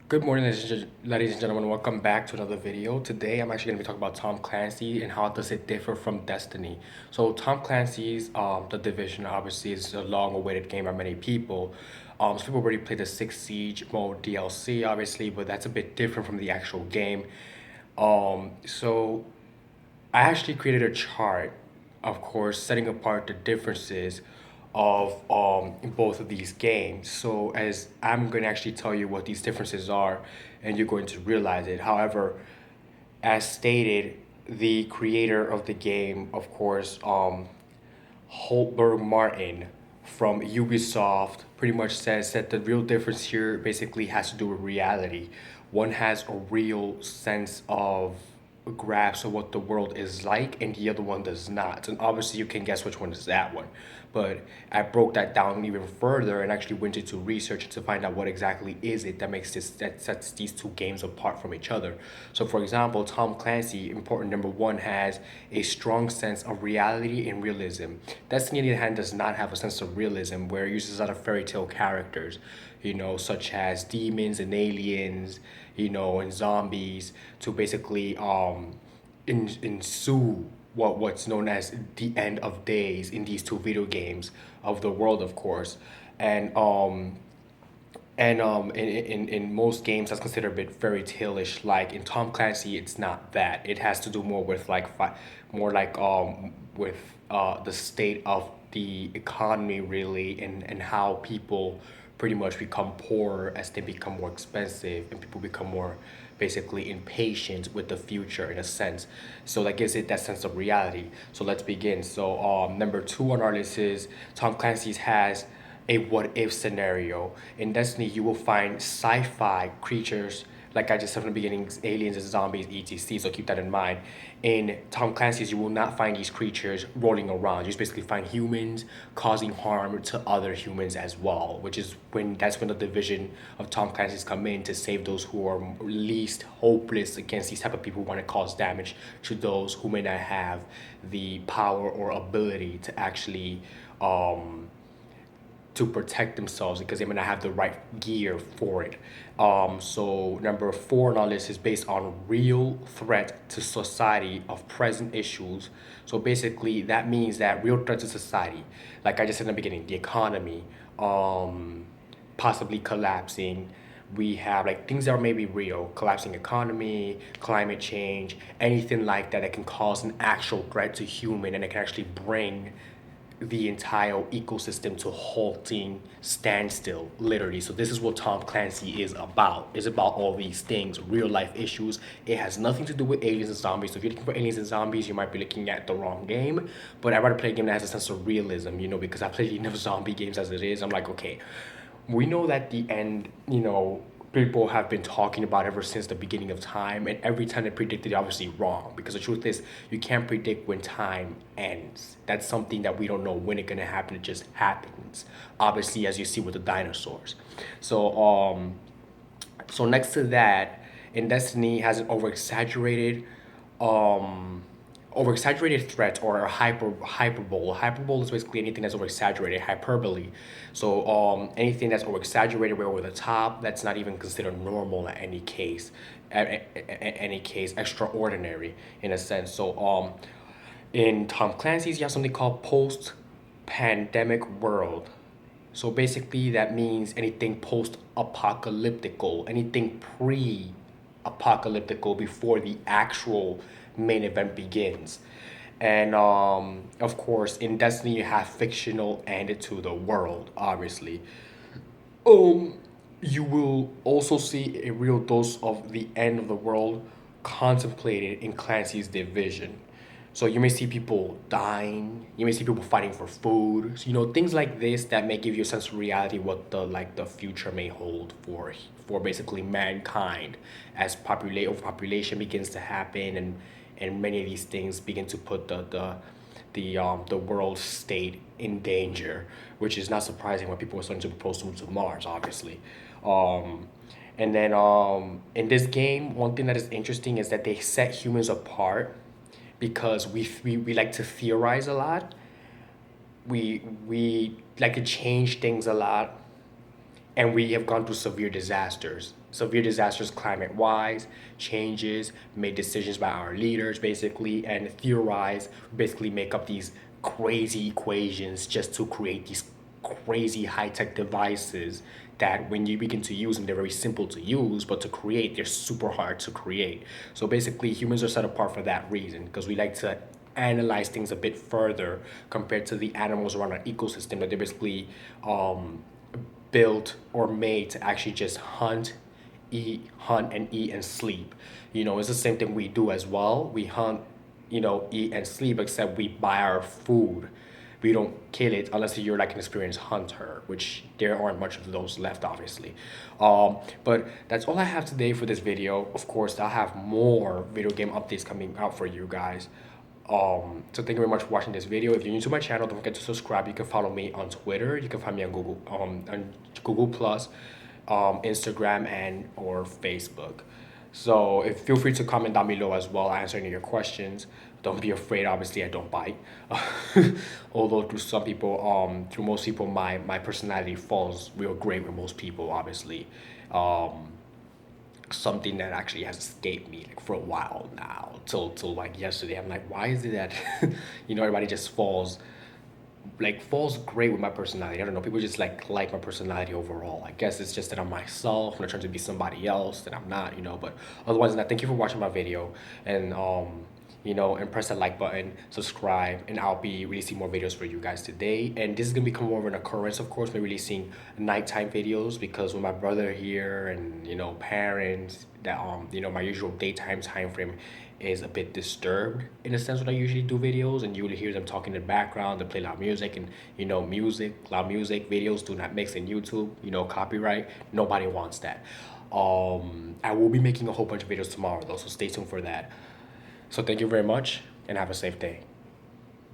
Good morning, ladies and gentlemen. Welcome back to another video. Today, I'm actually going to be talking about Tom Clancy and how does it differ from Destiny. So, Tom Clancy's The Division obviously is a long-awaited game by many people. Some people already played the Six Siege mode DLC, obviously, but that's a bit different from the actual game. So I actually created a chart, of course, setting apart the differences of both of these games. So as I'm going to actually tell you what these differences are, and you're going to realize it. However, as stated, the creator of the game, of course, Holtberg Martin from Ubisoft pretty much says that the real difference here basically has to do with reality. One has a real sense of grasp of what the world is like, and the other one does not. And obviously, you can guess which one is that one. But I broke that down even further and actually went into research to find out what exactly is it that sets these two games apart from each other. So, for example, Tom Clancy, important number one, has a strong sense of reality and realism. Destiny, on the other hand, does not have a sense of realism, where it uses a lot of fairy tale characters, such as demons and aliens, and zombies to basically ensue what's known as the end of days in these two video games of the world, of course. And in most games that's considered a bit fairy tale-ish. Like in Tom Clancy, it's not that. It has to do more with more like with the state of the economy, really, and how people pretty much become poorer as they become more expensive, and people become more basically impatient with the future in a sense. So that gives it that sense of reality. So let's begin. So number two on our list is Tom Clancy's has a what if scenario. In Destiny, you will find sci-fi creatures, like I just said from the beginning, aliens and zombies, etc. So keep that in mind. In Tom Clancy's, you will not find these creatures rolling around. You just basically find humans causing harm to other humans as well, which is when the division of Tom Clancy's come in to save those who are least hopeless against these type of people who want to cause damage to those who may not have the power or ability to actually to protect themselves because they may not have the right gear for it. So number four on our list is based on real threat to society of present issues. So basically, that means that real threat to society, like I just said in the beginning, the economy, possibly collapsing. We have like things that are maybe real, collapsing economy, climate change, anything like that that can cause an actual threat to human, and it can actually bring the entire ecosystem to halting standstill, literally. So this is what Tom Clancy is about. It's about all these things, real life issues. It has nothing to do with aliens and zombies. So if you're looking for aliens and zombies, you might be looking at the wrong game. But I'd rather play a game that has a sense of realism, because I played enough zombie games as it is. I'm like, okay, we know that the end, people have been talking about ever since the beginning of time, and every time they predicted it, obviously wrong, because the truth is you can't predict when time ends. That's something that we don't know when it's gonna happen. It just happens, obviously, as you see with the dinosaurs. So next to that, in Destiny has an um over exaggerated threat, or a hyperbole. Hyperbole is basically anything that's over exaggerated. Hyperbole, so anything that's over exaggerated, way over the top, that's not even considered normal in any case. Any case, extraordinary in a sense. So in Tom Clancy's, you have something called post pandemic world. So basically, that means anything post apocalyptical, anything pre apocalyptical before the actual main event begins. And of course, in Destiny, you have fictional ended to the world, obviously. Um, you will also see a real dose of the end of the world contemplated in Clancy's Division. So you may see people dying, you may see people fighting for food. So, things like this that may give you a sense of reality what the future may hold for basically mankind as overpopulation begins to happen, and many of these things begin to put the world state in danger, which is not surprising when people are starting to propose to move to Mars, obviously. Um, and then in this game, one thing that is interesting is that they set humans apart because we like to theorize a lot. We like to change things a lot, and we have gone through severe disasters climate wise, changes, made decisions by our leaders basically, and theorize, basically make up these crazy equations just to create these crazy high-tech devices that when you begin to use them, they're very simple to use, but to create, they're super hard to create. So basically humans are set apart for that reason, because we like to analyze things a bit further compared to the animals around our ecosystem that they're basically built or made to actually just hunt and eat and sleep. It's the same thing we do as well. We hunt, eat and sleep, except we buy our food. We don't kill it unless you're like an experienced hunter, which there aren't much of those left, obviously. But that's all I have today for this video. Of course, I'll have more video game updates coming out for you guys. So thank you very much for watching this video. If you're new to my channel, don't forget to subscribe. You can follow me on Twitter. You can find me on Google Plus, Instagram, and or Facebook. So feel free to comment down below as well. I answer any of your questions. Don't be afraid. Obviously, I don't bite. Although through most people, my personality falls real great with most people. Obviously, something that actually has escaped me like for a while now till like yesterday. I'm like, why is it that everybody just falls great with my personality. I don't know, people just like my personality overall. I guess it's just that I'm myself. I'm not trying to be somebody else that I'm not, but otherwise than that, thank you for watching my video. And and press that like button, subscribe, and I'll be releasing more videos for you guys today. And this is gonna become more of an occurrence, of course. We're releasing nighttime videos because with my brother here and parents, that my usual daytime time frame is a bit disturbed in a sense when I usually do videos, and you will hear them talking in the background. They play loud music, and loud music videos do not mix in YouTube. Copyright. Nobody wants that. I will be making a whole bunch of videos tomorrow though, so stay tuned for that. So thank you very much and have a safe day.